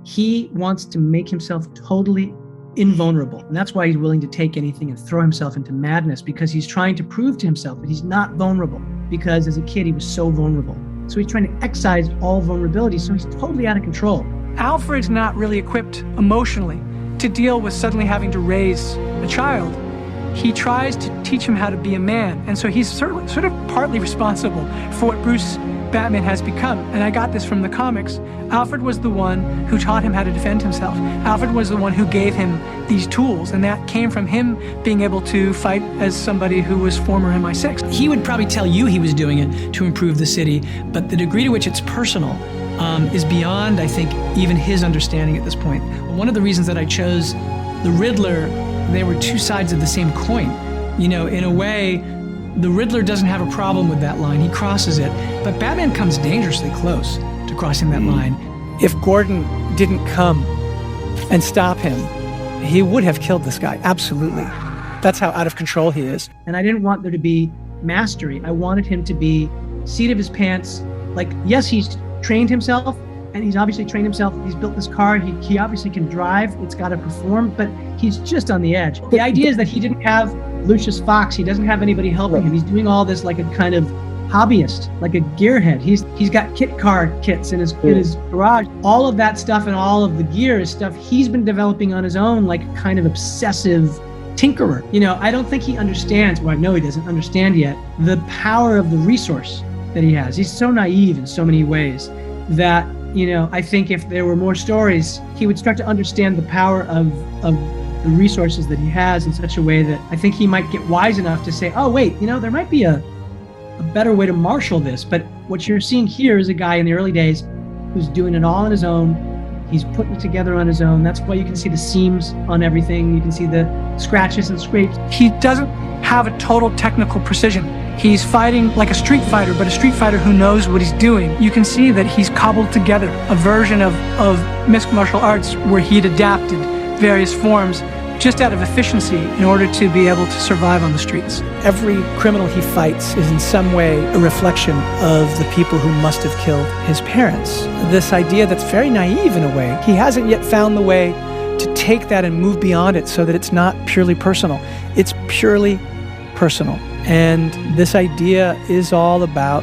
He wants to make himself totally invulnerable. And that's why he's willing to take anything and throw himself into madness, because he's trying to prove to himself that he's not vulnerable, because as a kid, he was so vulnerable. So he's trying to excise all vulnerability, so he's totally out of control. Alfred's not really equipped emotionally to deal with suddenly having to raise a child. He tries to teach him how to be a man, and so he's sort of partly responsible for what Bruce Batman has become. And I got this from the comics. Alfred was the one who taught him how to defend himself. Alfred was the one who gave him these tools, and that came from him being able to fight as somebody who was former MI6. He would probably tell you he was doing it to improve the city, but the degree to which it's personal is beyond, I think, even his understanding at this point. One of the reasons that I chose the Riddler, they were two sides of the same coin. You know, in a way, the Riddler doesn't have a problem with that line. He crosses it, but Batman comes dangerously close to crossing that line. If Gordon didn't come and stop him, he would have killed this guy, absolutely. That's how out of control he is. And I didn't want there to be mastery. I wanted him to be seat of his pants. Like, yes, he's trained himself, and he's obviously trained himself. He's built this car. He obviously can drive. It's got to perform, but he's just on the edge. The idea is that he didn't have Lucius Fox. He doesn't have anybody helping him. He's doing all this like a kind of hobbyist, like a gearhead. He's got kit car kits in his garage. All of that stuff and all of the gear is stuff he's been developing on his own, like a kind of obsessive tinkerer. You know, I don't think he understands, well, I know he doesn't understand yet, the power of the resource that he has. He's so naive in so many ways that, you know, I think if there were more stories, he would start to understand the power of the resources that he has in such a way that I think he might get wise enough to say, oh, wait, you know, there might be a better way to marshal this. But what you're seeing here is a guy in the early days who's doing it all on his own. He's putting it together on his own. That's why you can see the seams on everything. You can see the scratches and scrapes. He doesn't have a total technical precision. He's fighting like a street fighter, but a street fighter who knows what he's doing. You can see that he's cobbled together a version of mixed martial arts where he'd adapted various forms just out of efficiency in order to be able to survive on the streets. Every criminal he fights is in some way a reflection of the people who must have killed his parents. This idea that's very naive in a way. He hasn't yet found the way to take that and move beyond it so that it's not purely personal. It's purely personal. And this idea is all about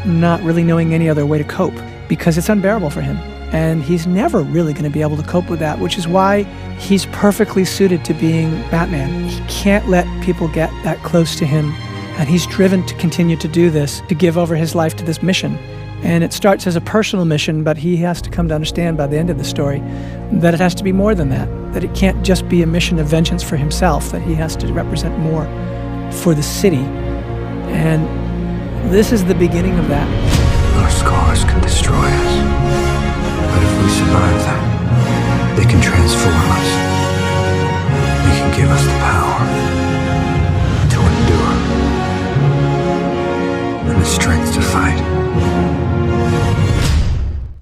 not really knowing any other way to cope because it's unbearable for him. And he's never really going to be able to cope with that, which is why he's perfectly suited to being Batman. He can't let people get that close to him, and he's driven to continue to do this, to give over his life to this mission. And it starts as a personal mission, but he has to come to understand by the end of the story that it has to be more than that it can't just be a mission of vengeance for himself, that he has to represent more for the city. And this is the beginning of that.